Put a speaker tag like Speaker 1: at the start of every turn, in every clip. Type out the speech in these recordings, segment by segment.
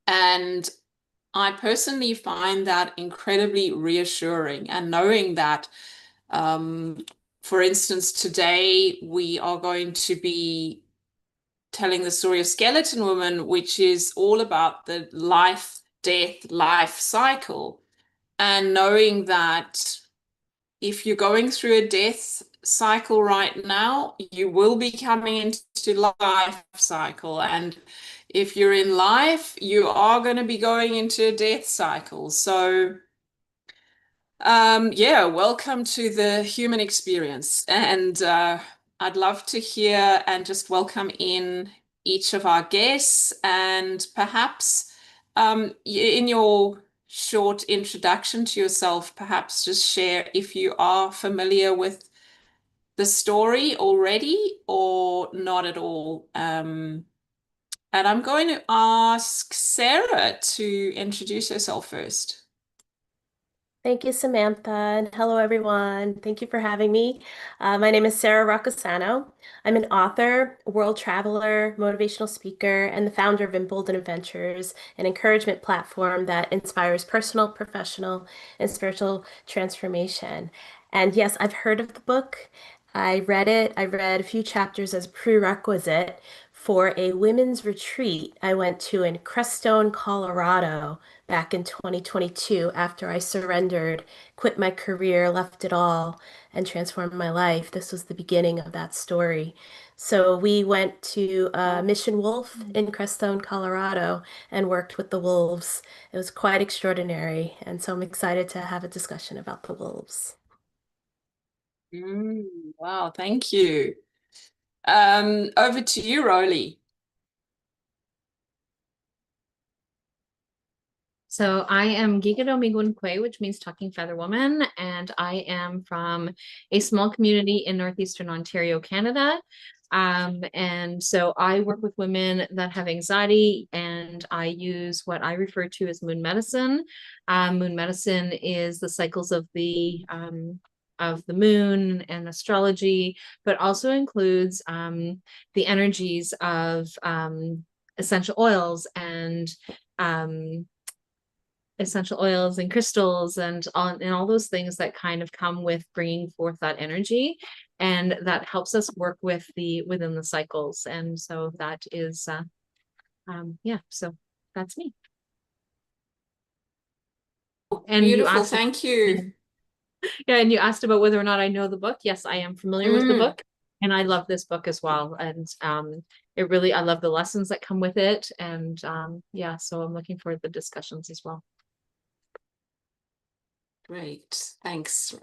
Speaker 1: And I personally find that incredibly reassuring, and knowing that, for instance, today we are going to be telling the story of Skeleton Woman, which is all about the life, death, life cycle. And knowing that if you're going through a death cycle right now, you will be coming into life cycle. And if you're in life, you are going to be going into a death cycle. So, yeah, welcome to the human experience. And I'd love to hear and just welcome in each of our guests, and perhaps in your short introduction to yourself, perhaps just share if you are familiar with the story already or not at all. And I'm going to ask Sara to introduce herself first.
Speaker 2: Thank you, Samantha, and hello, everyone. Thank you for having me. My name is Sara Roccisano. I'm an author, world traveler, motivational speaker, and the founder of Embolden Adventures, an encouragement platform that inspires personal, professional, and spiritual transformation. And yes, I've heard of the book. I read it. I read a few chapters as prerequisite for a women's retreat I went to in Crestone, Colorado back in 2022 after I surrendered, quit my career, left it all, and transformed my life. This was the beginning of that story. So we went to Mission Wolf in Crestone, Colorado, and worked with the wolves. It was quite extraordinary. And so I'm excited to have a discussion about the wolves.
Speaker 1: Wow, thank you. Over to you, Rollie.
Speaker 3: So I am Gigado Migunque, which means talking feather woman, and I am from a small community in northeastern Ontario, Canada. And so I work with women that have anxiety, and I use what I refer to as moon medicine. Moon medicine is the cycles of the moon and astrology, but also includes the energies of essential oils and essential oils and crystals and all those things that kind of come with bringing forth that energy, and that helps us work with within the cycles. And so that is yeah, so that's me. And
Speaker 1: Beautiful, thank you.
Speaker 3: Yeah, and you asked about whether or not I know the book. Yes, I am familiar with the book, and I love this book as well. And it really, I love the lessons that come with it. And yeah, so I'm looking forward to the discussions as well.
Speaker 1: Great, thanks.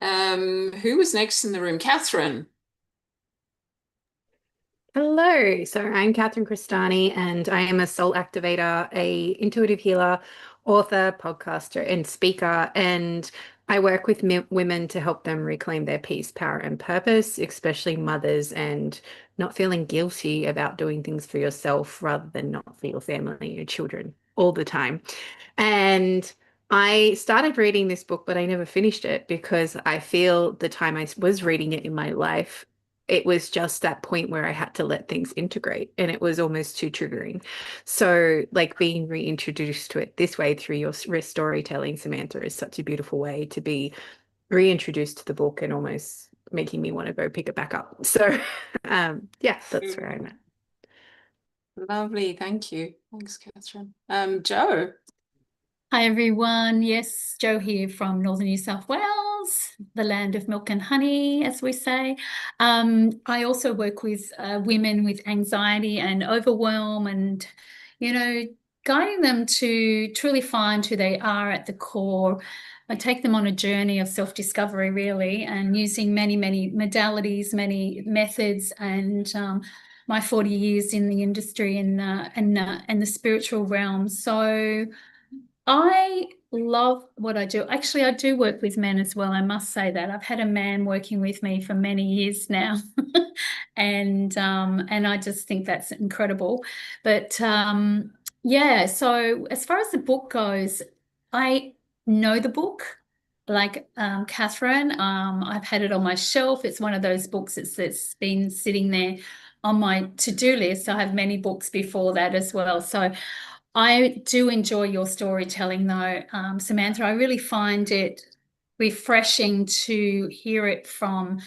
Speaker 1: Who was next in the room? Catherine.
Speaker 4: Hello, so I'm Catherine Crestani, and I am a soul activator, a intuitive healer, author, podcaster, and speaker. And I work with women to help them reclaim their peace, power, and purpose, especially mothers, and not feeling guilty about doing things for yourself rather than not for your family, your children, all the time. And I started reading this book, but I never finished it because I feel the time I was reading it in my life, it was just that point where I had to let things integrate, and it was almost too triggering. So like being reintroduced to it this way through your storytelling, Samantha, is such a beautiful way to be reintroduced to the book and almost making me want to go pick it back up. So yeah, that's where I'm at.
Speaker 1: Lovely, thank you. Thanks, Catherine. Jo.
Speaker 5: Hi everyone. Yes, Jo here from Northern New South Wales, the land of milk and honey, as we say. I also work with women with anxiety and overwhelm, and, guiding them to truly find who they are at the core. I take them on a journey of self-discovery, really, and using many, many modalities, many methods, and my 40 years in the industry and the spiritual realm. So I love what I do. Actually, I do work with men as well. I must say that I've had a man working with me for many years now, and I just think that's incredible. But yeah, so as far as the book goes, I know the book, like Catherine. I've had it on my shelf. It's one of those books that's been sitting there on my to-do list. I have many books before that as well. So I do enjoy your storytelling though, Samantha. I really find it refreshing to hear it from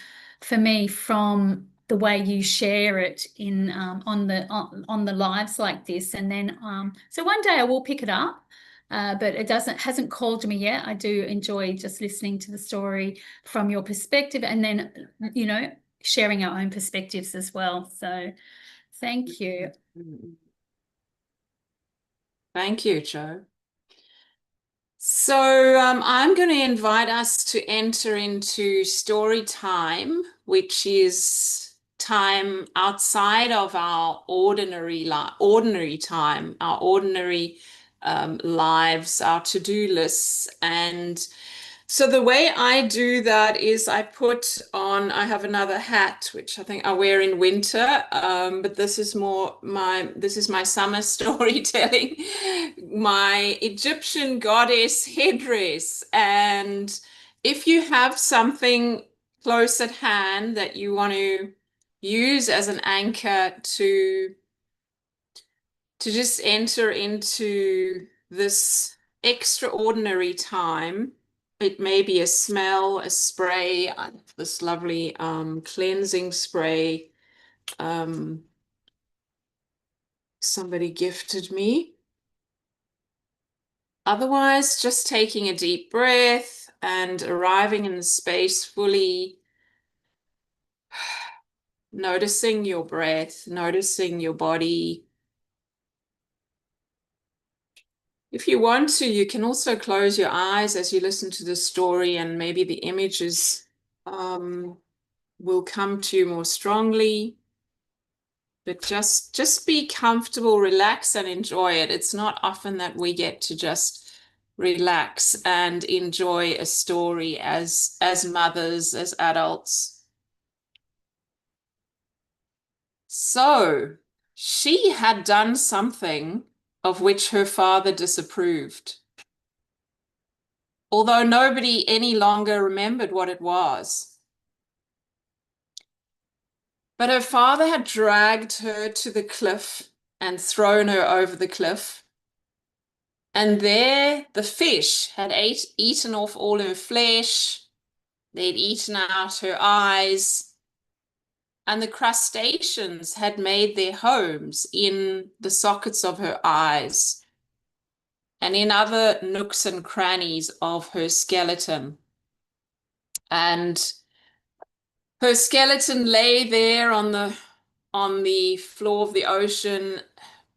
Speaker 5: the way you share it in on the lives like this. And then so one day I will pick it up, but it hasn't called me yet. I do enjoy just listening to the story from your perspective, and then sharing our own perspectives as well. So thank you.
Speaker 1: Thank you, Jo. So I'm going to invite us to enter into story time, which is time outside of our ordinary time, our ordinary lives, our to-do lists. And so the way I do that is I have another hat, which I think I wear in winter, but this is my summer storytelling, my Egyptian goddess headdress. And if you have something close at hand that you want to use as an anchor to just enter into this extraordinary time. It may be a smell, a spray, this lovely cleansing spray somebody gifted me. Otherwise, just taking a deep breath and arriving in the space fully, noticing your breath, noticing your body. If you want to, you can also close your eyes as you listen to the story, and maybe the images will come to you more strongly. But just be comfortable, relax, and enjoy it. It's not often that we get to just relax and enjoy a story as mothers, as adults. So she had done something of which her father disapproved, although nobody any longer remembered what it was. But her father had dragged her to the cliff and thrown her over the cliff. And there the fish had eaten off all her flesh. They'd eaten out her eyes. And the crustaceans had made their homes in the sockets of her eyes and in other nooks and crannies of her skeleton. And her skeleton lay there on the floor of the ocean,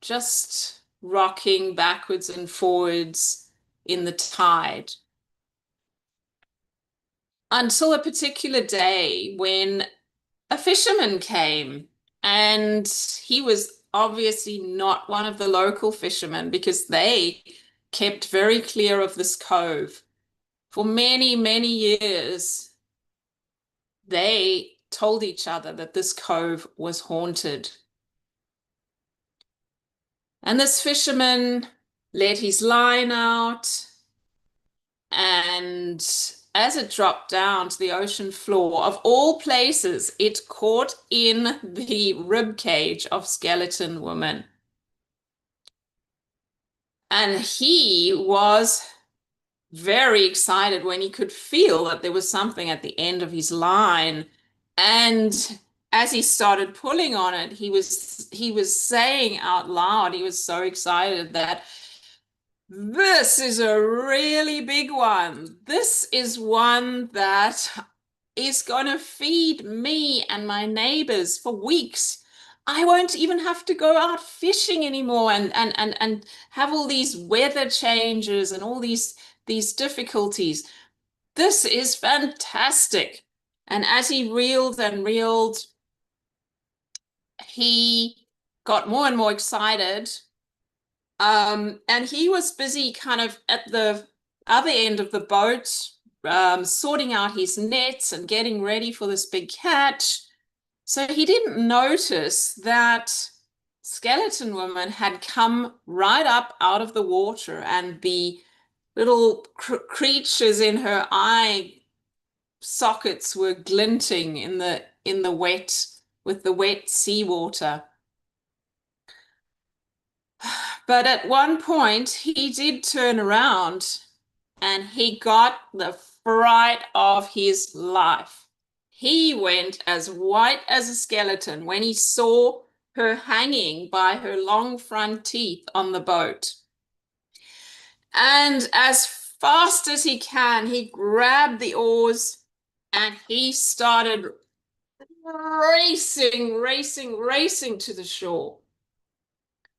Speaker 1: just rocking backwards and forwards in the tide. Until a particular day when a fisherman came, and he was obviously not one of the local fishermen, because they kept very clear of this cove. For many, many years, they told each other that this cove was haunted. And this fisherman let his line out, and as it dropped down to the ocean floor, of all places, it caught in the rib cage of Skeleton Woman. And he was very excited when he could feel that there was something at the end of his line. And as he started pulling on it, he was saying out loud, he was so excited, that this is a really big one. This is one that is going to feed me and my neighbors for weeks. I won't even have to go out fishing anymore and have all these weather changes and all these difficulties. This is fantastic. And as he reeled and reeled, he got more and more excited. And he was busy kind of at the other end of the boat, sorting out his nets and getting ready for this big catch. So he didn't notice that Skeleton Woman had come right up out of the water, and the little creatures in her eye sockets were glinting in the wet, with the wet seawater. But at one point, he did turn around and he got the fright of his life. He went as white as a skeleton when he saw her hanging by her long front teeth on the boat. And as fast as he can, he grabbed the oars and he started racing to the shore,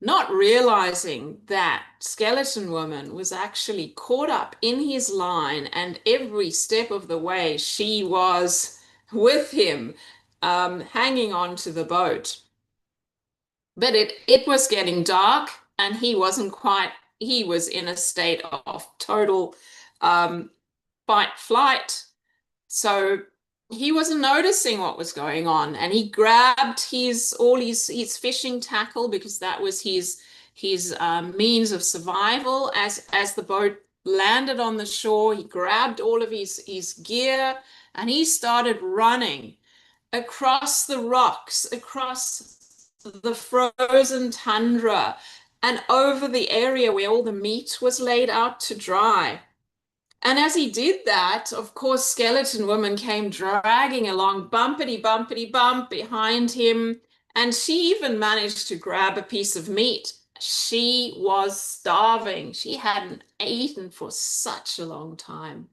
Speaker 1: not realizing that Skeleton Woman was actually caught up in his line, and every step of the way she was with him, hanging on to the boat. But it was getting dark, and he was in a state of total fight flight. So he wasn't noticing what was going on, and he grabbed all his fishing tackle, because that was his means of survival. As the boat landed on the shore, he grabbed all of his gear and he started running across the rocks, across the frozen tundra, and over the area where all the meat was laid out to dry. And as he did that, of course, Skeleton Woman came dragging along, bumpity, bumpity, bump behind him. And she even managed to grab a piece of meat. She was starving. She hadn't eaten for such a long time.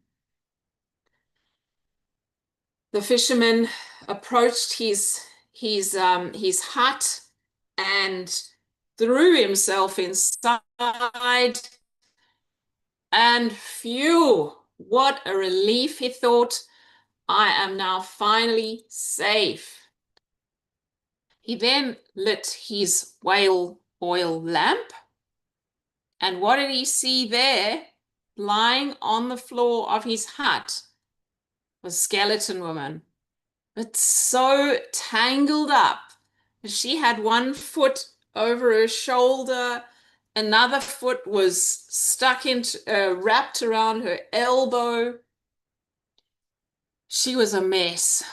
Speaker 1: The fisherman approached his hut and threw himself inside. And phew, what a relief, he thought. I am now finally safe. He then lit his whale oil lamp. And what did he see there? Lying on the floor of his hut was Skeleton Woman, but so tangled up. She had one foot over her shoulder, another foot was stuck into, wrapped around her elbow. She was a mess.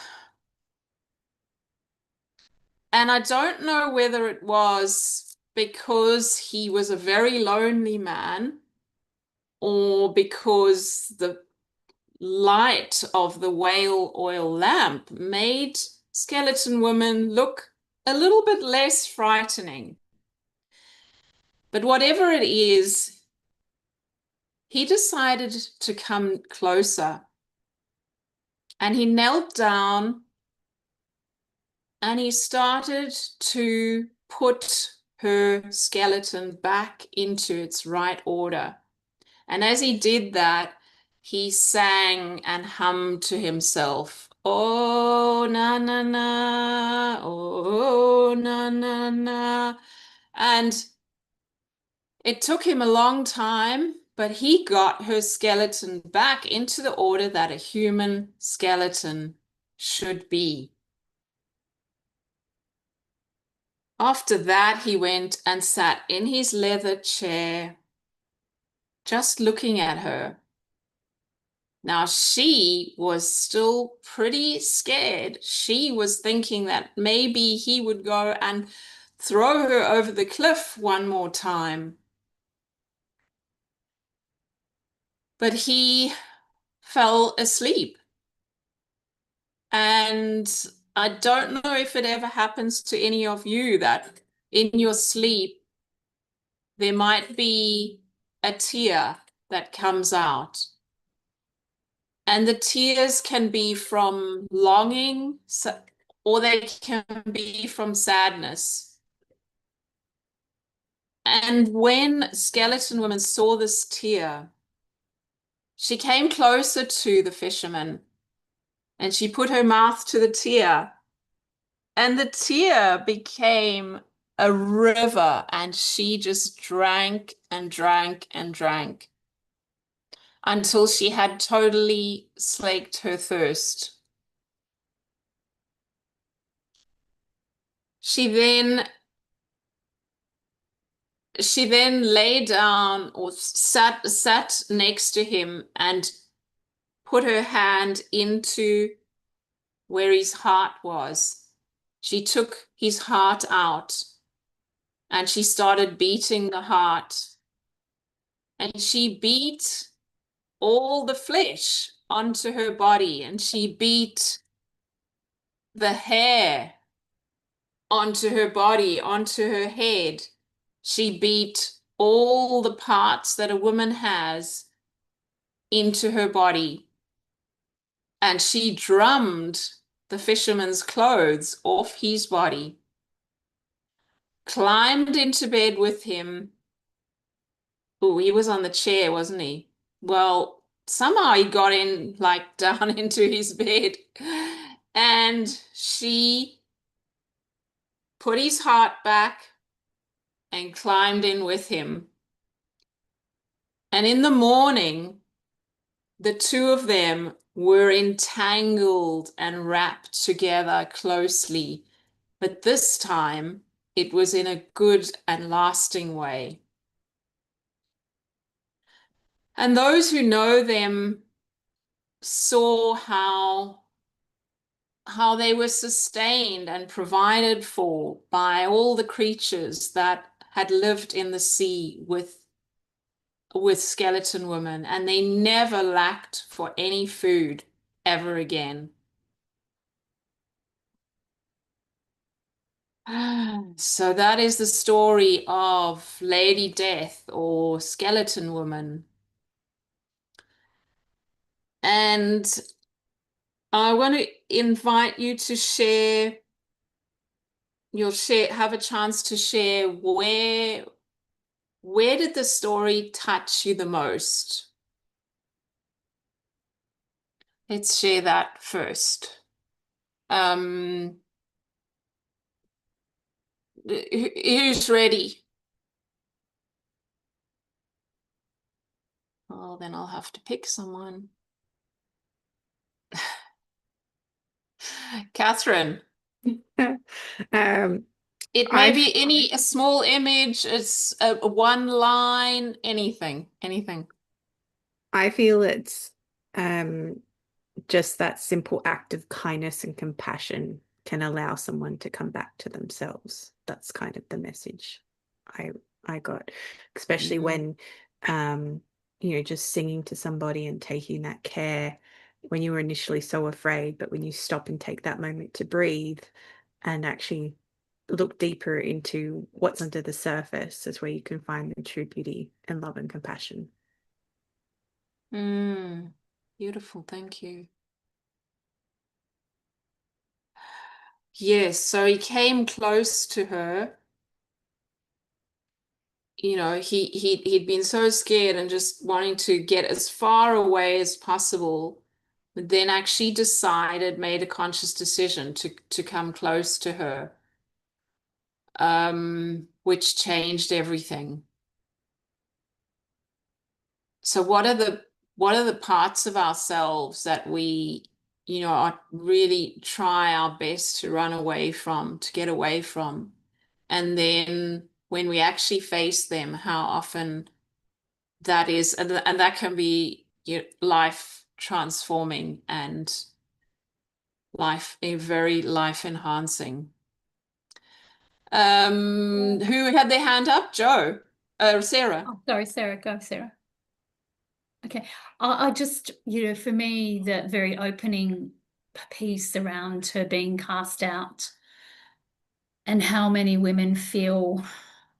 Speaker 1: And I don't know whether it was because he was a very lonely man, or because the light of the whale oil lamp made Skeleton Woman look a little bit less frightening. But whatever it is, he decided to come closer. And he knelt down and he started to put her skeleton back into its right order. And as he did that, he sang and hummed to himself, "Oh, na, na, na, oh, na, na, na." And it took him a long time, but he got her skeleton back into the order that a human skeleton should be. After that, he went and sat in his leather chair, just looking at her. Now, she was still pretty scared. She was thinking that maybe he would go and throw her over the cliff one more time. But he fell asleep. And I don't know if it ever happens to any of you that in your sleep, there might be a tear that comes out. And the tears can be from longing, or they can be from sadness. And when Skeleton Woman saw this tear, she came closer to the fisherman and she put her mouth to the tear. And the tear became a river, and she just drank and drank and drank until she had totally slaked her thirst. She then lay down, or sat next to him and put her hand into where his heart was. She took his heart out and she started beating the heart, and she beat all the flesh onto her body, and she beat the hair onto her body, onto her head. She beat all the parts that a woman has into her body. And she drummed the fisherman's clothes off his body, climbed into bed with him. Oh, he was on the chair, wasn't he? Well, somehow he got in, like, down into his bed. And she put his heart back and climbed in with him. And in the morning, the two of them were entangled and wrapped together closely. But this time, it was in a good and lasting way. And those who know them saw how they were sustained and provided for by all the creatures that had lived in the sea with skeleton women, and they never lacked for any food ever again. So that is the story of Lady Death, or Skeleton Woman. And I want to invite you to share, have a chance to share where did the story touch you the most? Let's share that first. Who's ready? Oh, then I'll have to pick someone. Catherine. It may be a small image, it's a one line, anything.
Speaker 4: I feel it's just that simple act of kindness and compassion can allow someone to come back to themselves. That's kind of the message I got, especially when just singing to somebody and taking that care when you were initially so afraid, but when you stop and take that moment to breathe and actually look deeper into what's under the surface is where you can find the true beauty and love and compassion.
Speaker 1: Beautiful, thank you. Yes, so he came close to her. You know, he'd been so scared and just wanting to get as far away as possible, but then actually made a conscious decision to come close to her, which changed everything. So what are the parts of ourselves that we, are really try our best to run away from, to get away from? And then when we actually face them, how often that is, and that can be, life transforming and very life enhancing. Who had their hand up? Joe, Sarah.
Speaker 5: Oh, sorry, Sarah. Go, Sarah. Okay. I just, for me, the very opening piece around her being cast out and how many women feel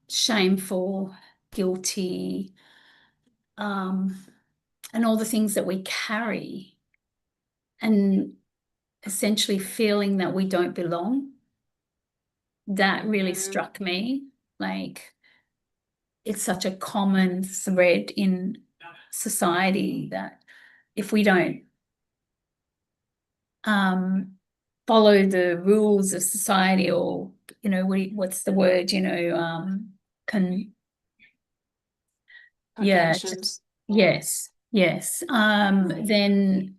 Speaker 5: shameful, guilty, and all the things that we carry, and essentially feeling that we don't belong. That really struck me. Like, it's such a common thread in society that if we don't follow the rules of society, or what's the word,
Speaker 1: Conventions.
Speaker 5: yes, then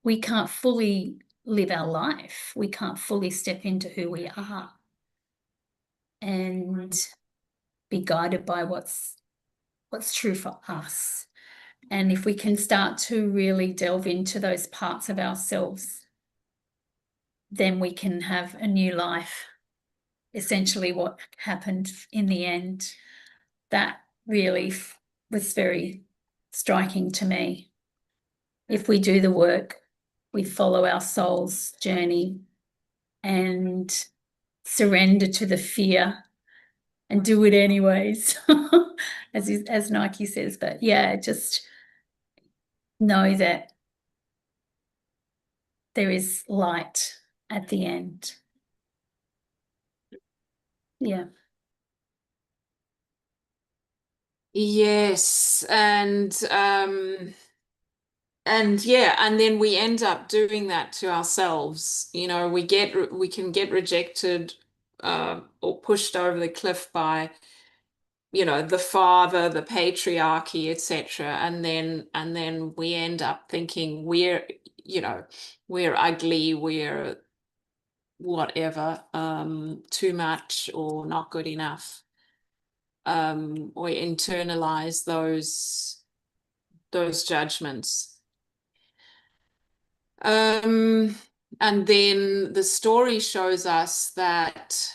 Speaker 5: we can't fully live our life. We can't fully step into who we are and be guided by what's true for us. And if we can start to really delve into those parts of ourselves, then we can have a new life essentially what happened in the end. That really was very striking to me. If we do the work, we follow our soul's journey and surrender to the fear and do it anyways, as Nike says. But yeah, just know that there is light at the end. Yeah.
Speaker 1: Yes, and yeah, and then we end up doing that to ourselves. You know, we can get rejected or pushed over the cliff by, you know, the father, the patriarchy, etc. And then we end up thinking we're, you know, we're ugly, we're whatever, too much or not good enough. Or internalize those judgments. And then the story shows us that,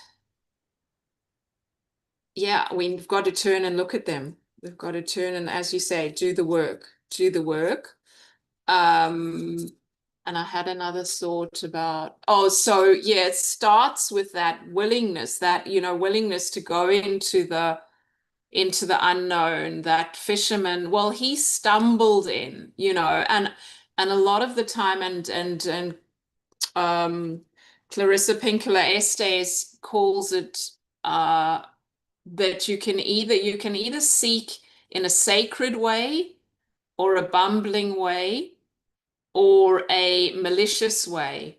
Speaker 1: yeah, we've got to turn and look at them. We've got to turn and, as you say, do the work. And I had another thought about, oh, so yeah, it starts with that willingness, that, you know, willingness to go into the unknown. That fisherman, well, he stumbled in, you know, and a lot of the time, and Clarissa Pinkola Estes calls it that you can either seek in a sacred way or a bumbling way or a malicious way.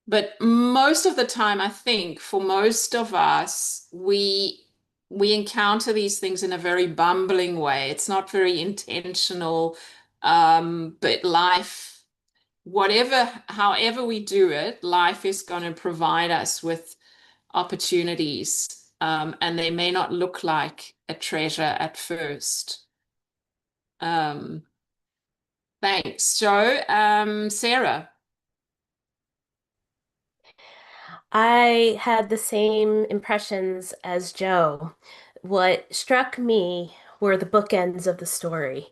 Speaker 1: But most of the time, I think for most of us, we encounter these things in a very bumbling way. It's not very intentional, but life, however we do it, life is going to provide us with opportunities, and they may not look like a treasure at first. Thanks, Joe. Sarah.
Speaker 2: I had the same impressions as Joe. What struck me were the bookends of the story: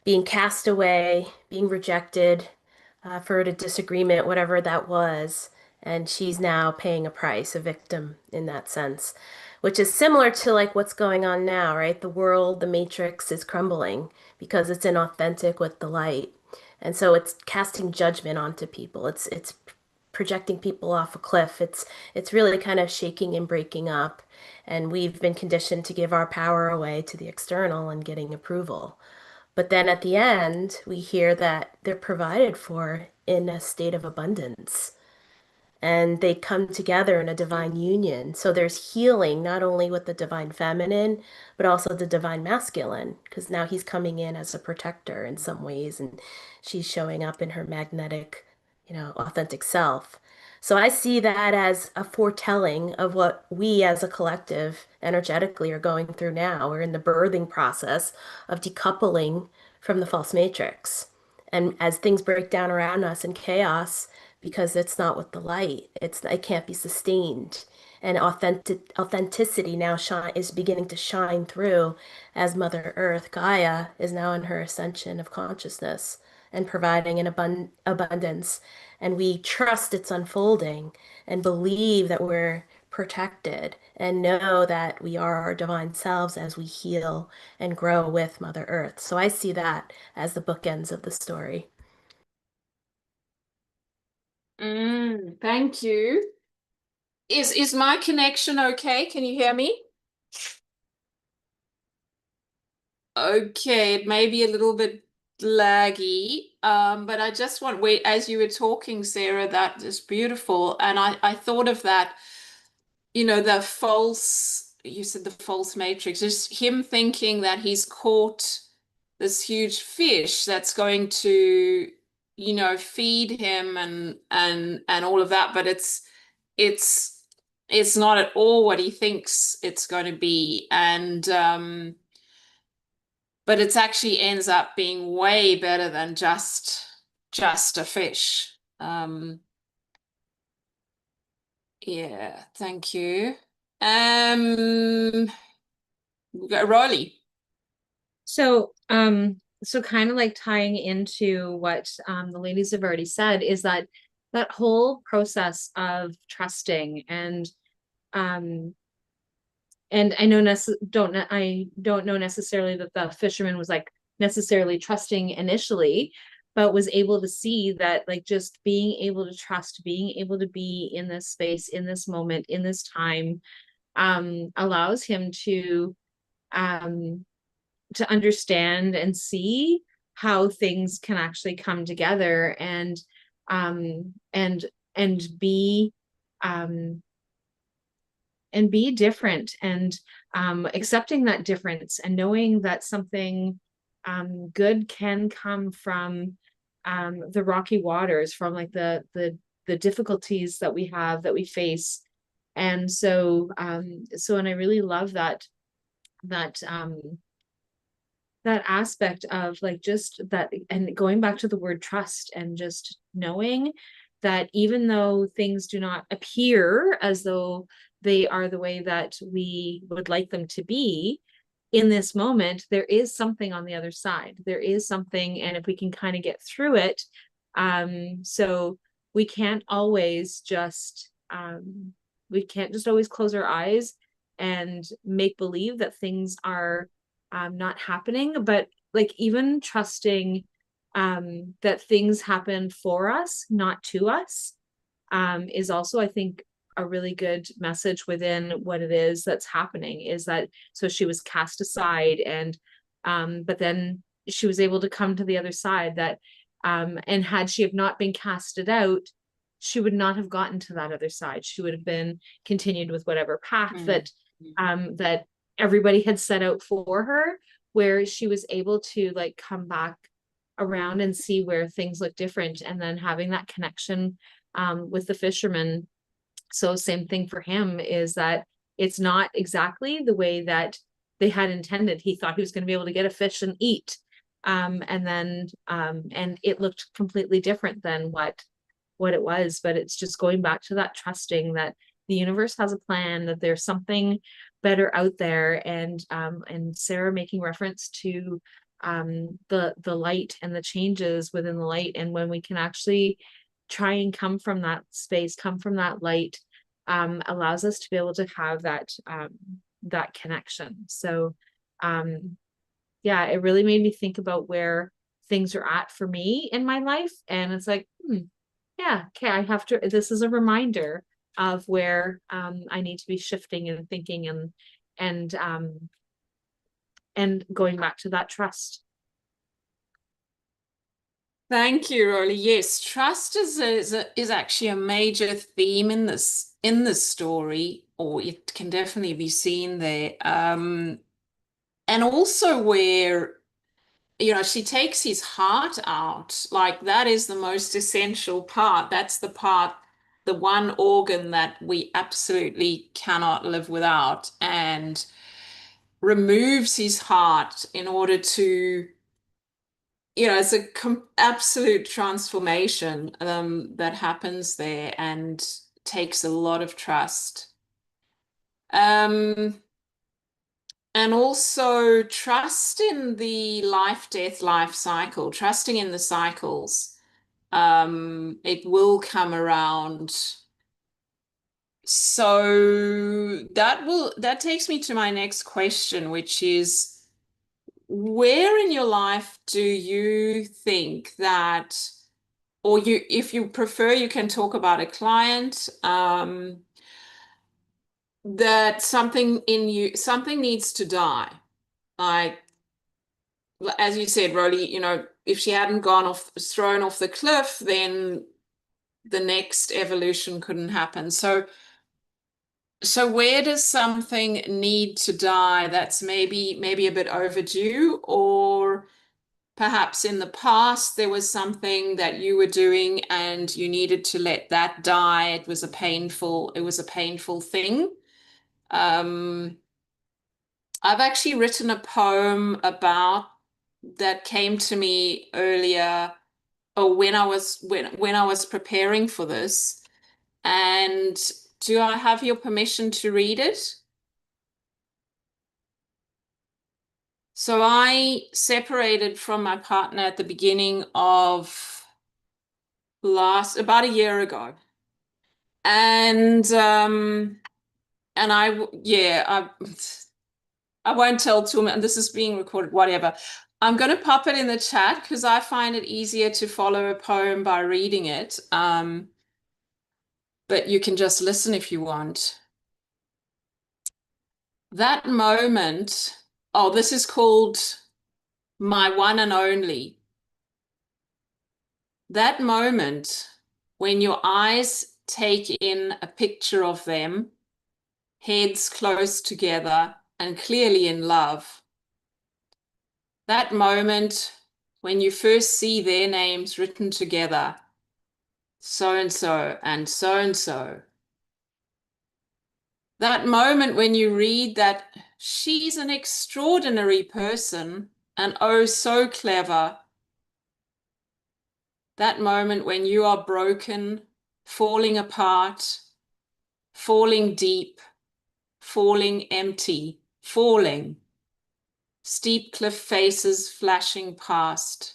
Speaker 2: being cast away, being rejected for a disagreement, whatever that was. And she's now paying a price, a victim in that sense, which is similar to like what's going on now, right? The world, the matrix is crumbling because it's inauthentic with the light. And so it's casting judgment onto people. It's projecting people off a cliff. It's really kind of shaking and breaking up. And we've been conditioned to give our power away to the external and getting approval. But then at the end, we hear that they're provided for in a state of abundance and they come together in a divine union. So there's healing not only with the divine feminine, but also the divine masculine, because now he's coming in as a protector in some ways, and she's showing up in her magnetic, authentic self. So I see that as a foretelling of what we as a collective energetically are going through now. We're in the birthing process of decoupling from the false matrix. And as things break down around us in chaos, because it's not with the light, it can't be sustained. And authenticity now is beginning to shine through as Mother Earth, Gaia, is now in her ascension of consciousness and providing an abundance. And we trust its unfolding and believe that we're protected and know that we are our divine selves as we heal and grow with Mother Earth. So I see that as the bookends of the story.
Speaker 1: Thank you. Is my connection okay? Can you hear me? Okay, it may be a little bit laggy, but I just as you were talking, Sarah, that is beautiful. And I thought of that, you said the false matrix, just him thinking that he's caught this huge fish that's going to, feed him and all of that, but it's not at all what he thinks it's going to be. And but it actually ends up being way better than just a fish. Yeah, thank you. Rollie.
Speaker 3: So kind of like tying into what the ladies have already said is that whole process of trusting and I don't know necessarily that the fisherman was like necessarily trusting initially, but was able to see that like just being able to trust, being able to be in this space, in this moment, in this time, allows him to understand and see how things can actually come together um and be um and be different and accepting that difference and knowing that something good can come from the rocky waters, from like the difficulties that we have, that we face. And so and I really love that that aspect of like just that, and going back to the word trust, and just knowing that even though things do not appear as though they are the way that we would like them to be in this moment, there is something on the other side. There is something, and if we can kind of get through it, so we can't always just always close our eyes and make believe that things are not happening, but like even trusting that things happen for us, not to us, is also, I think, a really good message within what it is that's happening. Is that so she was cast aside, and but then she was able to come to the other side, that and had she have not been casted out, she would not have gotten to that other side. She would have been continued with whatever path that that everybody had set out for her, where she was able to like come back around and see where things look different, and then having that connection with the fisherman. So same thing for him, is that it's not exactly the way that they had intended. He thought he was going to be able to get a fish and eat, and then and it looked completely different than what it was. But it's just going back to that trusting that the universe has a plan, that there's something better out there. And Sara making reference to the light and the changes within the light, and when we can actually try and come from that space, come from that light, allows us to be able to have that connection. So yeah, it really made me think about where things are at for me in my life, and it's like, yeah, okay, I have to, this is a reminder of where I need to be shifting and thinking, and going back to that trust.
Speaker 1: Thank you, Rollie. Yes, trust is actually a major theme in this story, or it can definitely be seen there. And also where, she takes his heart out. Like, that is the most essential part. That's the part, the one organ that we absolutely cannot live without, and removes his heart in order to, it's a absolute transformation that happens there, and takes a lot of trust. And also trust in the life cycle, trusting in the cycles. It will come around. So that takes me to my next question, which is, where in your life do you think that, or if you prefer, you can talk about a client, that something in you, something needs to die. Like, as you said, Rollie, if she hadn't thrown off the cliff, then the next evolution couldn't happen. So where does something need to die that's maybe a bit overdue, or perhaps in the past there was something that you were doing and you needed to let that die. It was a painful thing. I've actually written a poem about that, came to me earlier, or when I was preparing for this, and Do I have your permission to read it? So I separated from my partner at the beginning of about a year ago. And I won't tell too much, and this is being recorded, whatever. I'm going to pop it in the chat because I find it easier to follow a poem by reading it. But you can just listen if you want. That moment, oh, this is called My One and Only. That moment when your eyes take in a picture of them, heads close together and clearly in love. That moment when you first see their names written together, so and so and so and so. That moment when you read that she's an extraordinary person and oh, so clever. That moment when you are broken, falling apart, falling deep, falling empty, falling. Steep cliff faces flashing past.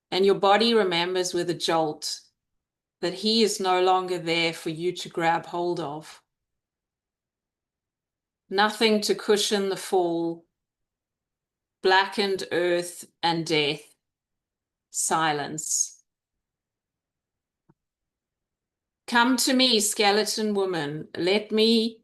Speaker 1: And your body remembers with a jolt that he is no longer there for you to grab hold of. Nothing to cushion the fall. Blackened earth and death. Silence. Come to me, skeleton woman. Let me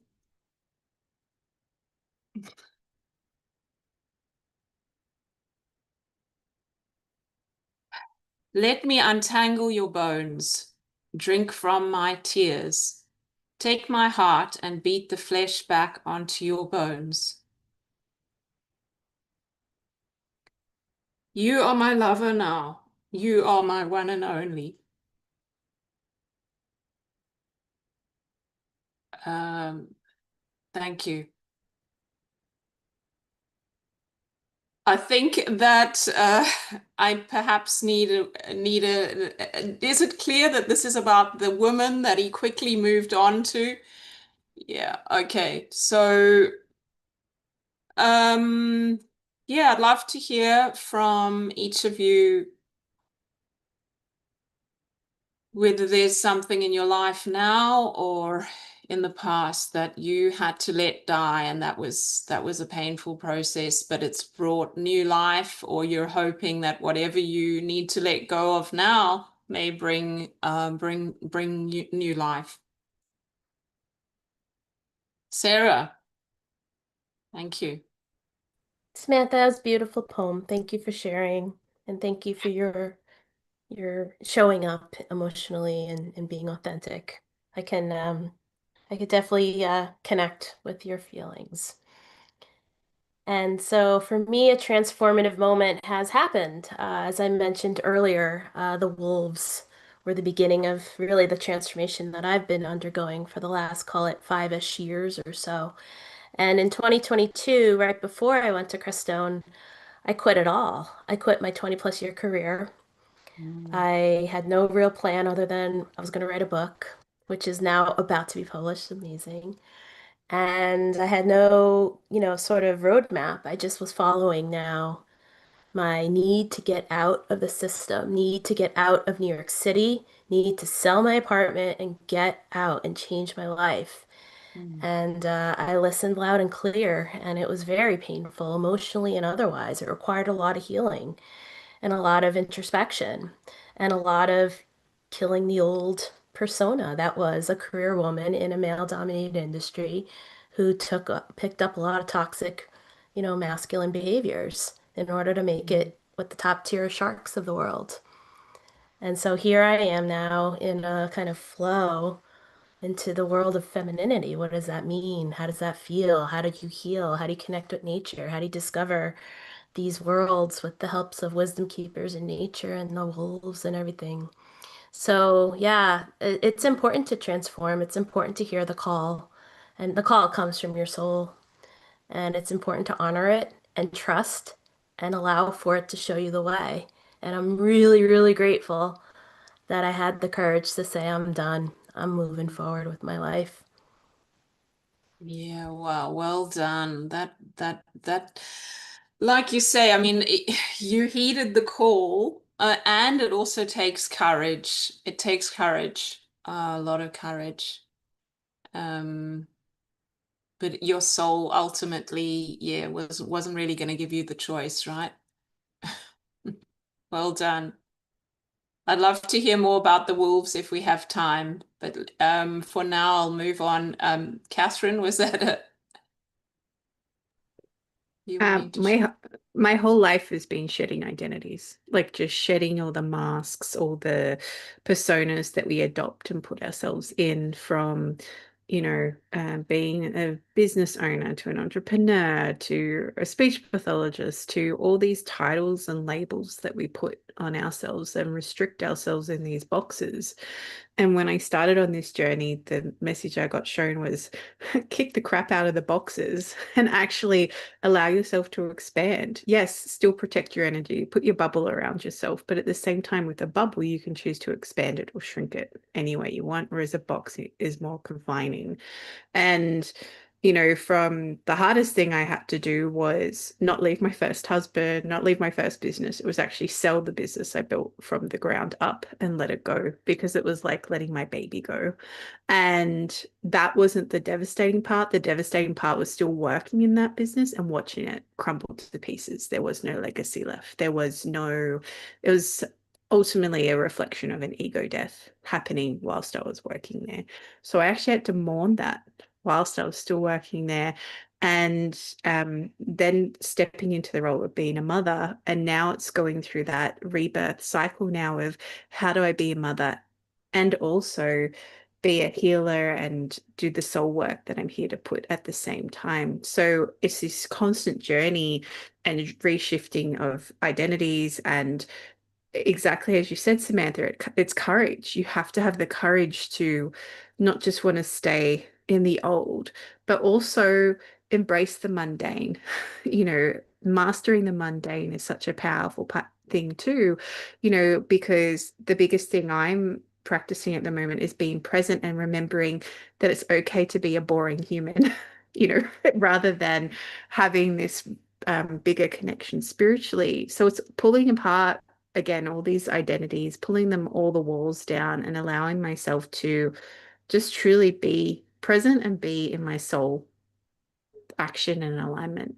Speaker 1: untangle your bones. Drink from my tears. Take my heart and beat the flesh back onto your bones. You are my lover now. You are my one and only. Thank you. I think that I perhaps need a. Is it clear that this is about the woman that he quickly moved on to? Yeah. Okay. So, yeah, I'd love to hear from each of you whether there's something in your life now or in the past that you had to let die, and that was a painful process, but it's brought new life, or you're hoping that whatever you need to let go of now may bring new life. Sara, thank you.
Speaker 2: Samantha, that was a beautiful poem. Thank you for sharing, and thank you for your showing up emotionally and being authentic. I could definitely connect with your feelings. And so for me, a transformative moment has happened. As I mentioned earlier, the wolves were the beginning of really the transformation that I've been undergoing for the last, call it 5-ish years or so. And in 2022, right before I went to Crestone, I quit it all. I quit my 20+ year career. I had no real plan other than I was going to write a book, which is now about to be published. Amazing. And I had no, sort of roadmap. I just was following now my need to get out of the system, need to get out of New York City, need to sell my apartment and get out and change my life. And I listened loud and clear, and it was very painful, emotionally and otherwise. It required a lot of healing and a lot of introspection and a lot of killing the old persona that was a career woman in a male-dominated industry who picked up a lot of toxic, masculine behaviors in order to make it with the top tier sharks of the world. And so here I am now in a kind of flow into the world of femininity. What does that mean? How does that feel? How do you heal? How do you connect with nature? How do you discover these worlds with the helps of wisdom keepers in nature and the wolves and everything? So yeah, it's important to transform. It's important to hear the call, and the call comes from your soul, and it's important to honor it and trust and allow for it to show you the way. And I'm really, really grateful that I had the courage to say, I'm done. I'm moving forward with my life.
Speaker 1: Yeah, wow, well done. That, like you say, I mean, you heeded the call, and it also takes courage. It takes courage, a lot of courage. Um, but your soul ultimately, yeah, wasn't really going to give you the choice, right? Well done. I'd love to hear more about the wolves if we have time, but for now I'll move on. Catherine, was that you wanting to share?
Speaker 4: My whole life has been shedding identities, like just shedding all the masks, all the personas that we adopt and put ourselves in, from, being a business owner to an entrepreneur to a speech pathologist, to all these titles and labels that we put on ourselves and restrict ourselves in these boxes. And when I started on this journey, the message I got shown was kick the crap out of the boxes and actually allow yourself to expand. Yes, still protect your energy, put your bubble around yourself, but at the same time, with a bubble, you can choose to expand it or shrink it any way you want, whereas a box is more confining. And, from the hardest thing I had to do was not leave my first husband, not leave my first business. It was actually sell the business I built from the ground up and let it go, because it was like letting my baby go. And that wasn't the devastating part. The devastating part was still working in that business and watching it crumble to pieces. There was no legacy left. It was ultimately a reflection of an ego death happening whilst I was working there. So I actually had to mourn that whilst I was still working there. And then stepping into the role of being a mother. And now it's going through that rebirth cycle now of, how do I be a mother and also be a healer and do the soul work that I'm here to put at the same time. So it's this constant journey and reshifting of identities. And exactly as you said, Samantha, it's courage. You have to have the courage to not just want to stay in the old, but also embrace the mundane. Mastering the mundane is such a powerful thing too, because the biggest thing I'm practicing at the moment is being present and remembering that it's okay to be a boring human, rather than having this bigger connection spiritually. So it's pulling apart, again, all these identities, pulling them all the walls down and allowing myself to just truly be present and be in my soul action and alignment.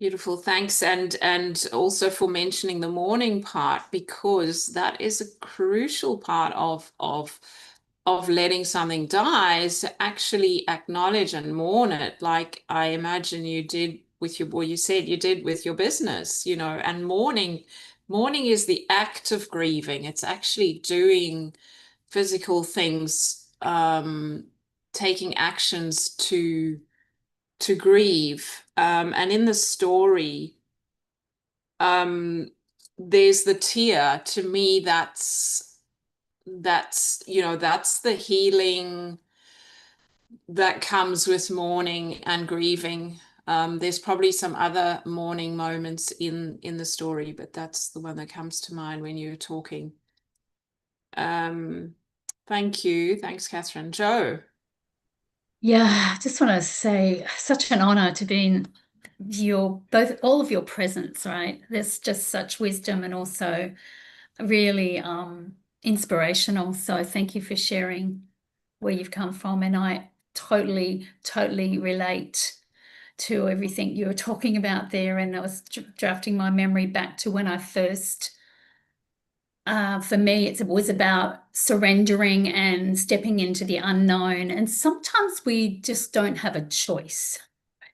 Speaker 1: Beautiful, thanks. And also for mentioning the mourning part, because that is a crucial part of letting something die, is to actually acknowledge and mourn it, like I imagine you did with your, well, you said you did with your business, and mourning is the act of grieving. It's actually doing physical things, taking actions to grieve. And in the story, there's the tear. To me, that's the healing that comes with mourning and grieving. There's probably some other mourning moments in the story, but that's the one that comes to mind when you're talking. Thank you. Thanks, Catherine. Jo.
Speaker 5: Yeah, I just want to say, such an honor to be in all of your presence, right? There's just such wisdom and also really inspirational. So thank you for sharing where you've come from. And I totally, totally relate to everything you were talking about there. And I was drafting my memory back to when I first, for me, it was about surrendering and stepping into the unknown. And sometimes we just don't have a choice.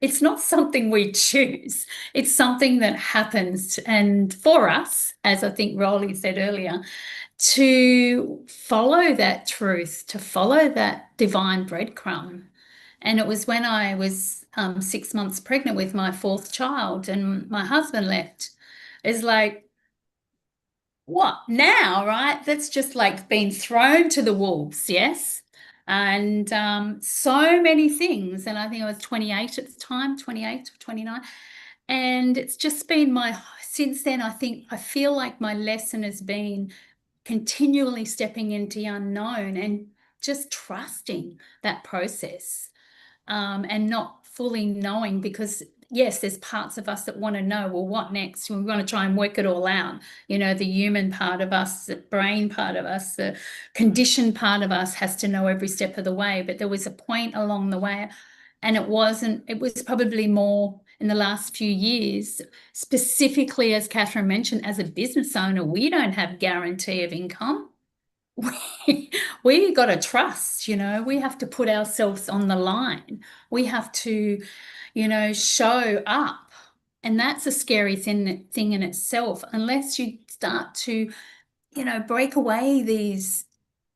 Speaker 5: It's not something we choose. It's something that happens. And for us, as I think Rollie said earlier, to follow that truth, to follow that divine breadcrumb. And it was when I was 6 months pregnant with my fourth child and my husband left. It's like, what now, right? That's just like being thrown to the wolves, yes? And so many things. And I think I was 28 at the time, 28 or 29. And it's just been since then, I feel like my lesson has been continually stepping into the unknown and just trusting that process, and not fully knowing, because yes, there's parts of us that want to know, well, what next? We want to try and work it all out. You know, the human part of us, the brain part of us, the conditioned part of us has to know every step of the way. But there was a point along the way, and it was probably more in the last few years, specifically, as Catherine mentioned, as a business owner, we don't have guarantee of income. We got to trust, you know, we have to put ourselves on the line. We have to, you know, show up. And that's a scary thing in itself, unless you start to, you know, break away these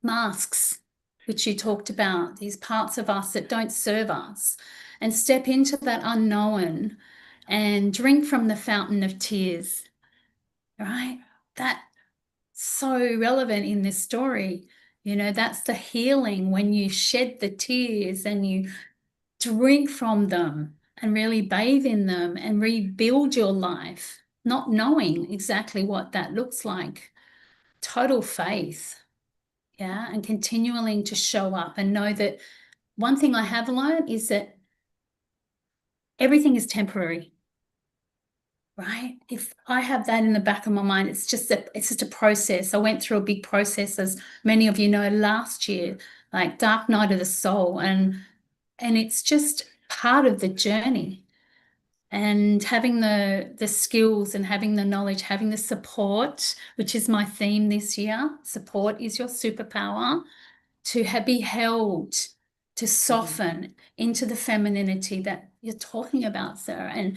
Speaker 5: masks, which you talked about, these parts of us that don't serve us, and step into that unknown and drink from the fountain of tears, right? That's so relevant in this story. You know, that's the healing, when you shed the tears and you drink from them and really bathe in them and rebuild your life, not knowing exactly what that looks like. Total faith, yeah, and continuing to show up and know that one thing I have learned is that everything is temporary, right? If I have that in the back of my mind, it's just a process. I went through a big process, as many of you know, last year, like dark night of the soul, and it's just part of the journey. And having the skills and having the knowledge, having the support, which is my theme this year, support is your superpower, to be held, to soften into the femininity that you're talking about, Sarah.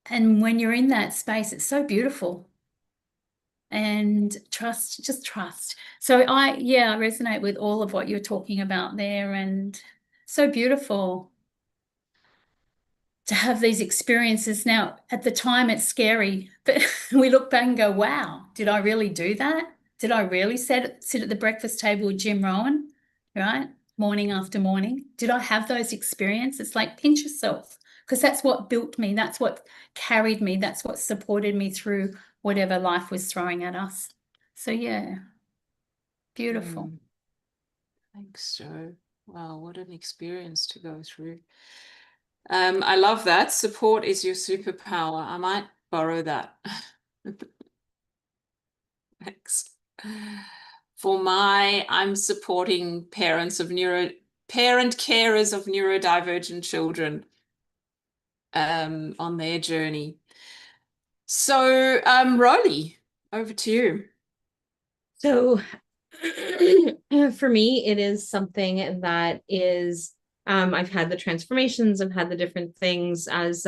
Speaker 5: And when you're in that space, it's so beautiful. And trust, just trust. So I resonate with all of what you're talking about there, and so beautiful to have these experiences. Now, at the time, it's scary, but we look back and go, wow, did I really do that? Did I really sit at the breakfast table with Jim Rohn, right? Morning after morning. Did I have those experiences? Like, pinch yourself, because that's what built me. That's what carried me. That's what supported me through whatever life was throwing at us. So, yeah, beautiful.
Speaker 1: Thanks, Jo. Wow, what an experience to go through. I love that. Support is your superpower. I might borrow that. Thanks. I'm supporting parent carers of neurodivergent children on their journey. So, Rollie, over to you.
Speaker 3: So for me, it is something that is, I've had the transformations, I've had the different things, as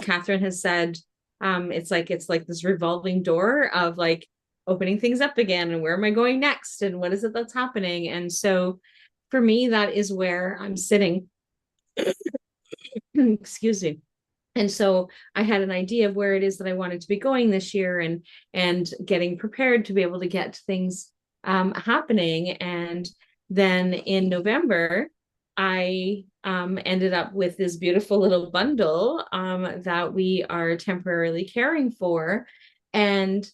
Speaker 3: Catherine has said, it's like this revolving door of like opening things up again, and where am I going next, and what is it that's happening? And so for me, that is where I'm sitting. Excuse me. And so I had an idea of where it is that I wanted to be going this year, and getting prepared to be able to get things happening. And then in November, I ended up with this beautiful little bundle that we are temporarily caring for. And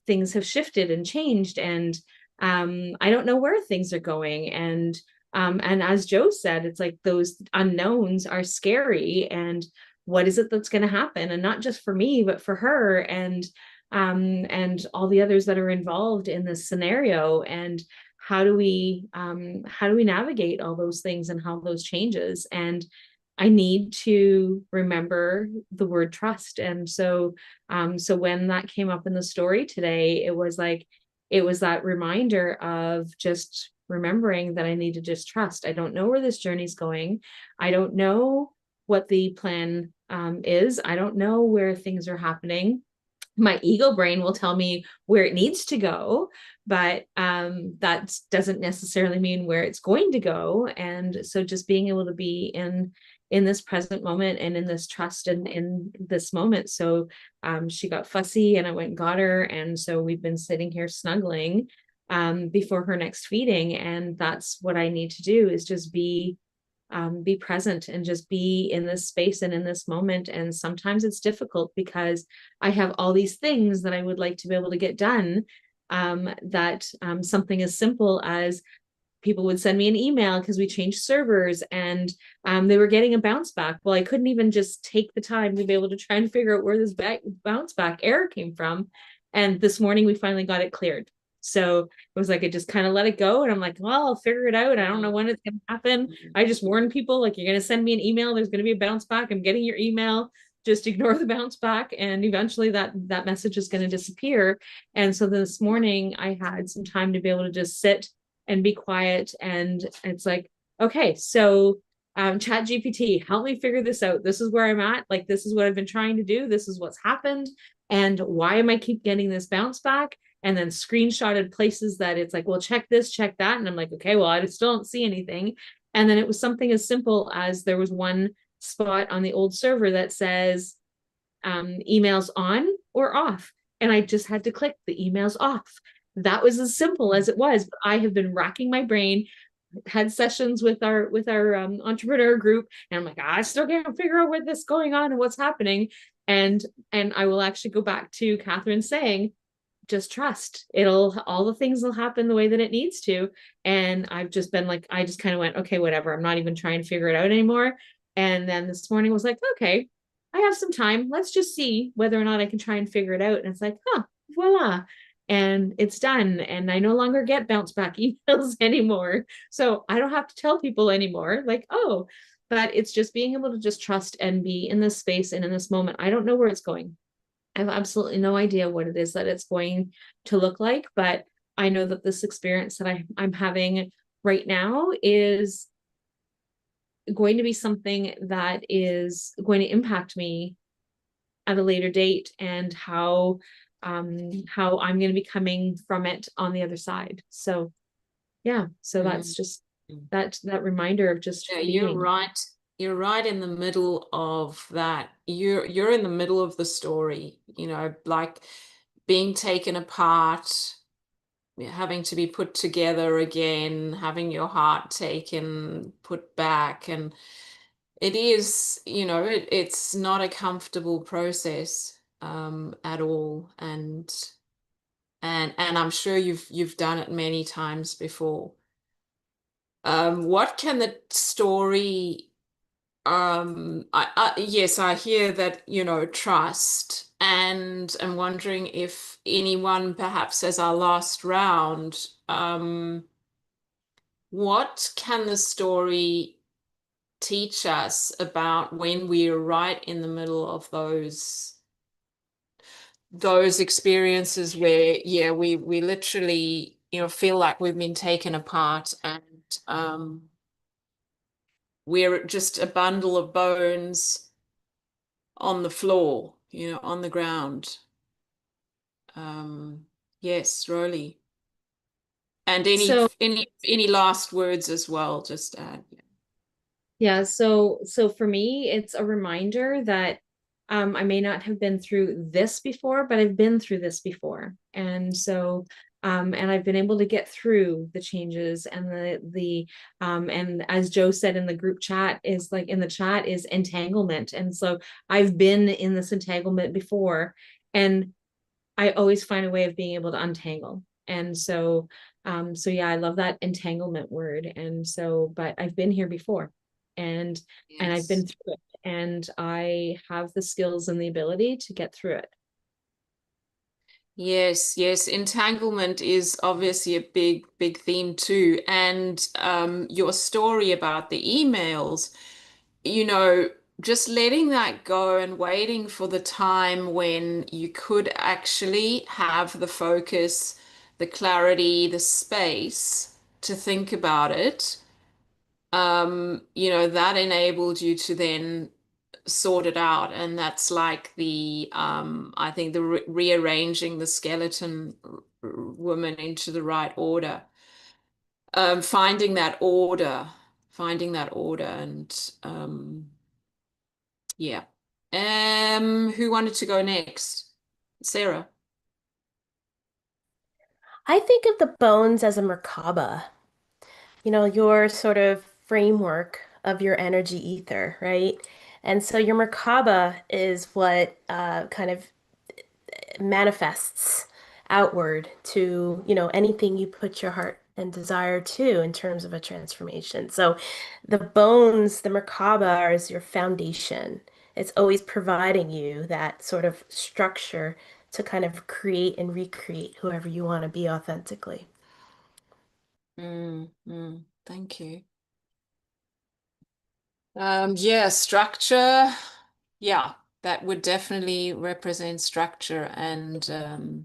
Speaker 3: things have shifted and changed, and I don't know where things are going. And as Jo said, it's like those unknowns are scary, and what is it that's going to happen? And not just for me, but for her, and all the others that are involved in this scenario. And how do we navigate all those things and how those changes? And I need to remember the word trust. And so when that came up in the story today, it was that reminder of just remembering that I need to just trust. I don't know where this journey's going. I don't know what the plan is. I don't know where things are happening. My ego brain will tell me where it needs to go, but that doesn't necessarily mean where it's going to go. And so just being able to be in this present moment and in this trust and in this moment. So she got fussy and I went and got her. And so we've been sitting here snuggling before her next feeding. And that's what I need to do, is just be present and just be in this space and in this moment. And sometimes it's difficult because I have all these things that I would like to be able to get done. that something as simple as people would send me an email because we changed servers, and they were getting a bounce back. Well, I couldn't even just take the time to be able to try and figure out where this bounce back error came from. And this morning we finally got it cleared. So it was like, I just kind of let it go. And I'm like, well, I'll figure it out. I don't know when it's going to happen. I just warn people, like, you're going to send me an email. There's going to be a bounce back. I'm getting your email. Just ignore the bounce back. And eventually that message is going to disappear. And so this morning I had some time to be able to just sit and be quiet. And it's like, okay, so Chat GPT, help me figure this out. This is where I'm at. Like, this is what I've been trying to do. This is what's happened. And why am I keep getting this bounce back? And then screenshotted places that it's like, well, check this, check that. And I'm like, okay, well, I still don't see anything. And then it was something as simple as there was one spot on the old server that says emails on or off. And I just had to click the emails off. That was as simple as it was. But I have been racking my brain, had sessions with our entrepreneur group, and I'm like, I still can't figure out what this is going on and what's happening. And I will actually go back to Catherine saying, just trust, all the things will happen the way that it needs to. And I've just been like, I just kind of went, okay, whatever, I'm not even trying to figure it out anymore. And then this morning was like, okay, I have some time, let's just see whether or not I can try and figure it out. And it's like, voila, and it's done. And I no longer get bounce back emails anymore, so I don't have to tell people anymore, like, oh. But it's just being able to just trust and be in this space and in this moment. I don't know where it's going. I have absolutely no idea what it is that it's going to look like, but I know that this experience that I'm having right now is going to be something that is going to impact me at a later date, and how I'm going to be coming from it on the other side. So yeah, so that's just that reminder of just being.
Speaker 1: You're right. You're right in the middle of that. You're in the middle of the story, like being taken apart, having to be put together again, having your heart taken, put back. And it is, it's not a comfortable process at all. And I'm sure you've done it many times before. What can the story yes, I hear that, trust, and I'm wondering if anyone, perhaps as our last round, what can the story teach us about when we're right in the middle of those experiences where, yeah, we literally, feel like we've been taken apart, and we're just a bundle of bones on the floor, on the ground. Yes, Rollie. And any last words as well, just add.
Speaker 3: Yeah, so for me, it's a reminder that I may not have been through this before, but I've been through this before. And so and I've been able to get through the changes, and the and as Joe said in the group chat, is like in the chat, is entanglement. And so I've been in this entanglement before, and I always find a way of being able to untangle. And so so yeah, I love that entanglement word. And so, but I've been here before, and I've been through it, and I have the skills and the ability to get through it.
Speaker 1: Yes, entanglement is obviously a big theme too. And your story about the emails, just letting that go and waiting for the time when you could actually have the focus, the clarity, the space to think about it, that enabled you to then sort it out. And that's like I think the rearranging the skeleton woman into the right order, finding that order, and yeah. Who wanted to go next? Sara.
Speaker 2: I think of the bones as a Merkaba, your sort of framework of your energy ether, right? And so your Merkaba is what kind of manifests outward to, anything you put your heart and desire to in terms of a transformation. So the bones, the Merkaba is your foundation. It's always providing you that sort of structure to kind of create and recreate whoever you want to be authentically.
Speaker 1: Thank you. Yeah, structure. Yeah, that would definitely represent structure. And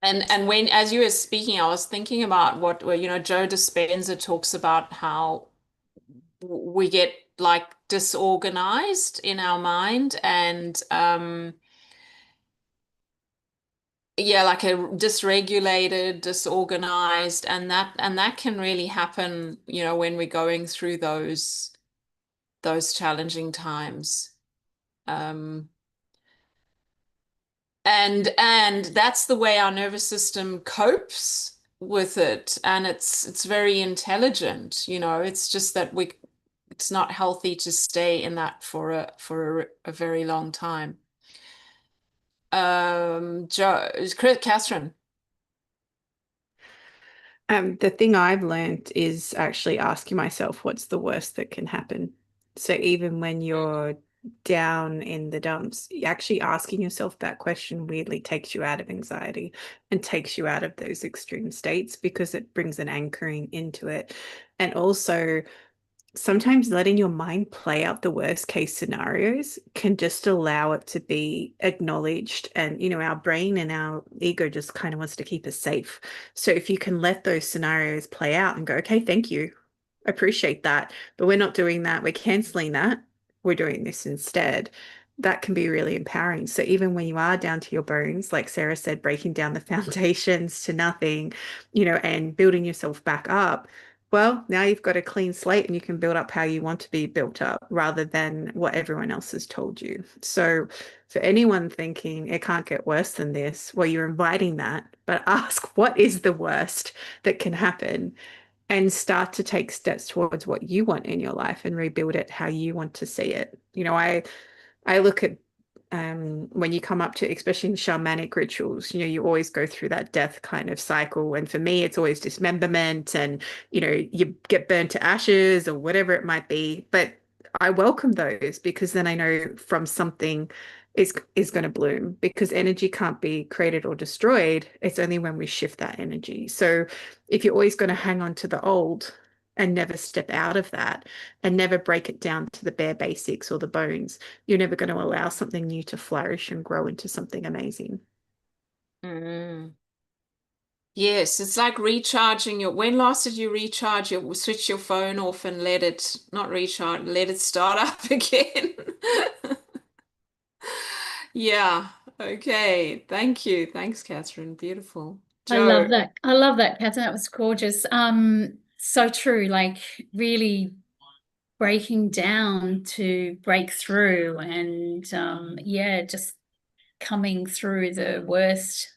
Speaker 1: when, as you were speaking, I was thinking about what, Joe Dispenza talks about how we get like disorganized in our mind, and yeah, like a dysregulated, disorganized, and that can really happen, when we're going through those challenging times. Um, and that's the way our nervous system copes with it, and it's very intelligent. It's just that it's not healthy to stay in that for a very long time. Catherine.
Speaker 4: The thing I've learned is actually asking myself, what's the worst that can happen? So even when you're down in the dumps, actually asking yourself that question weirdly takes you out of anxiety and takes you out of those extreme states, because it brings an anchoring into it. And also, sometimes letting your mind play out the worst case scenarios can just allow it to be acknowledged. And, our brain and our ego just kind of wants to keep us safe. So if you can let those scenarios play out and go, okay, thank you, appreciate that, but we're not doing that, we're canceling that, we're doing this instead, that can be really empowering. So even when you are down to your bones, like Sara said, breaking down the foundations to nothing, and building yourself back up, well, now you've got a clean slate and you can build up how you want to be built up rather than what everyone else has told you. So for anyone thinking it can't get worse than this, well, you're inviting that, but ask, what is the worst that can happen? And start to take steps towards what you want in your life and rebuild it how you want to see it. I look at when you come up to, especially in shamanic rituals, you always go through that death kind of cycle. And for me, it's always dismemberment and, you get burnt to ashes or whatever it might be. But I welcome those, because then I know from something is going to bloom, because energy can't be created or destroyed. It's only when we shift that energy. So if you're always going to hang on to the old and never step out of that and never break it down to the bare basics or the bones, you're never going to allow something new to flourish and grow into something amazing.
Speaker 1: Yes, it's like recharging when last did you recharge switch your phone off and let it not recharge, let it start up again? Yeah. Okay. Thank you. Thanks, Catherine. Beautiful.
Speaker 5: I
Speaker 1: Joe.
Speaker 5: love that. I love that, Catherine. That was gorgeous. So true. Like really breaking down to break through, and yeah, just coming through the worst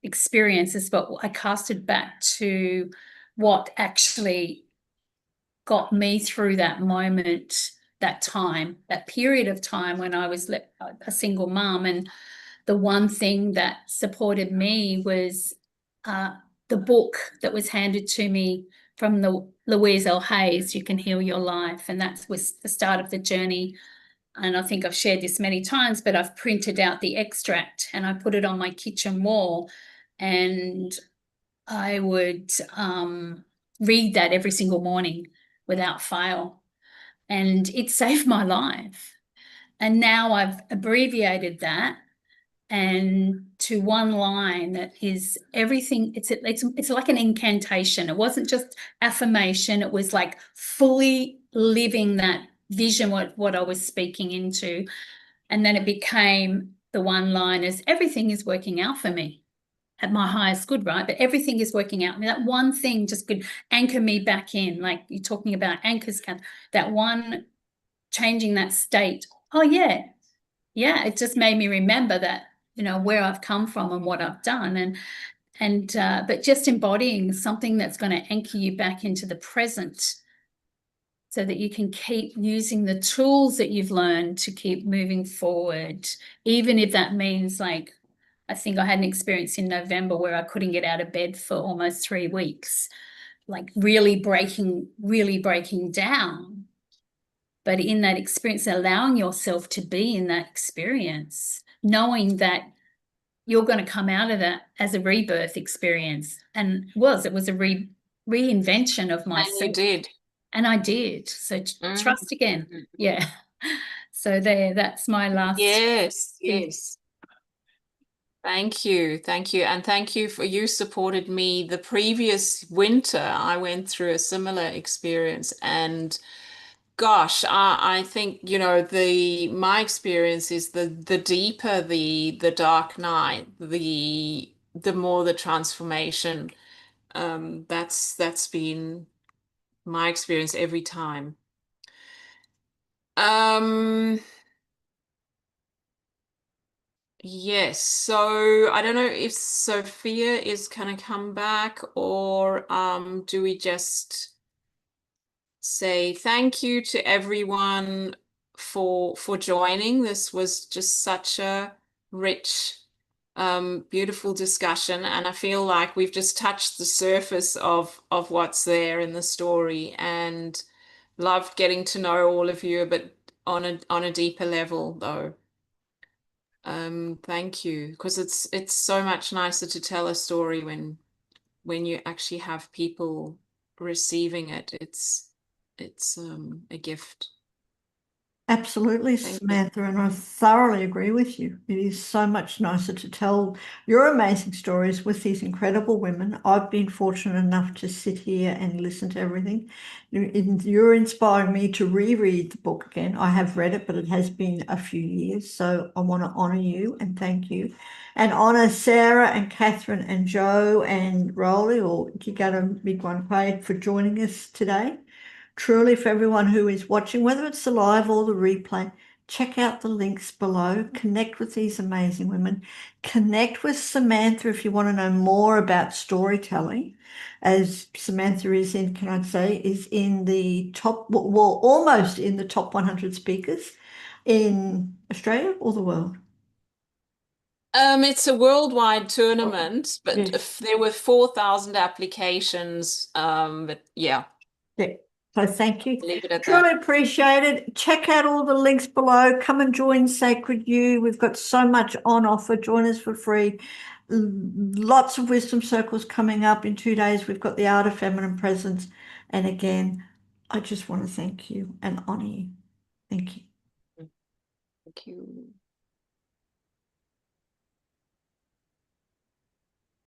Speaker 5: experiences, but I cast it back to what actually got me through that moment, that time, that period of time when I was a single mom. And the one thing that supported me was the book that was handed to me from the Louise L. Hayes, You Can Heal Your Life. And that was the start of the journey. And I think I've shared this many times, but I've printed out the extract and I put it on my kitchen wall. And I would read that every single morning without fail. And it saved my life. And now I've abbreviated that and to one line that is everything. It's like an incantation. It wasn't just affirmation. It was like fully living that vision, what I was speaking into. And then it became the one line as everything is working out for me at my highest good, right? But everything is working out. I mean, that one thing just could anchor me back in, like you're talking about anchors, that one changing that state. Oh, yeah. Yeah, it just made me remember that, where I've come from and what I've done. But just embodying something that's going to anchor you back into the present so that you can keep using the tools that you've learned to keep moving forward, even if that means like I think I had an experience in November where I couldn't get out of bed for almost 3 weeks, like really breaking down. But in that experience, allowing yourself to be in that experience, knowing that you're going to come out of that as a rebirth experience. And it was a reinvention of myself.
Speaker 1: And you did.
Speaker 5: And I did. So trust again. Yeah. So that's my last.
Speaker 1: Yes, yes. Thank you. Thank you. And thank you for you supported me the previous winter. I went through a similar experience, and gosh, I think, you know, my experience is the deeper the dark night, the more the transformation. That's been my experience every time. Yes, so I don't know if Sophia is gonna come back, or do we just say thank you to everyone for joining. This was just such a rich, beautiful discussion, and I feel like we've just touched the surface of what's there in the story, and loved getting to know all of you, but on a deeper level though. Thank you, because it's so much nicer to tell a story when you actually have people receiving it. It's a gift.
Speaker 6: Absolutely,
Speaker 1: Thank you.
Speaker 6: Samantha, and I thoroughly agree with you. It is so much nicer to tell your amazing stories with these incredible women. I've been fortunate enough to sit here and listen to everything. You're inspiring me to reread the book again. I have read it, but it has been a few years, so I want to honor you and thank you. And honor Sarah and Catherine and Joe and Rollie, or Gigata Migwanpai, for joining us today. Truly, for everyone who is watching, whether it's the live or the replay, check out the links below. Connect with these amazing women. Connect with Samantha if you want to know more about storytelling, as Samantha is in, can I say, is in the top, well, almost in the top 100 speakers in Australia or the world.
Speaker 1: It's a worldwide tournament, but
Speaker 6: Yes.
Speaker 1: if there were 4,000 applications. But yeah.
Speaker 6: Yeah. So thank you.
Speaker 1: Leave it at
Speaker 6: Truly
Speaker 1: that.
Speaker 6: appreciate it. Check out all the links below. Come and join Sacred You. We've got so much on offer. Join us for free. Lots of wisdom circles coming up in 2 days. We've got the Art of Feminine Presence. And again, I just want to thank you and honor you. Thank you.
Speaker 1: Thank you.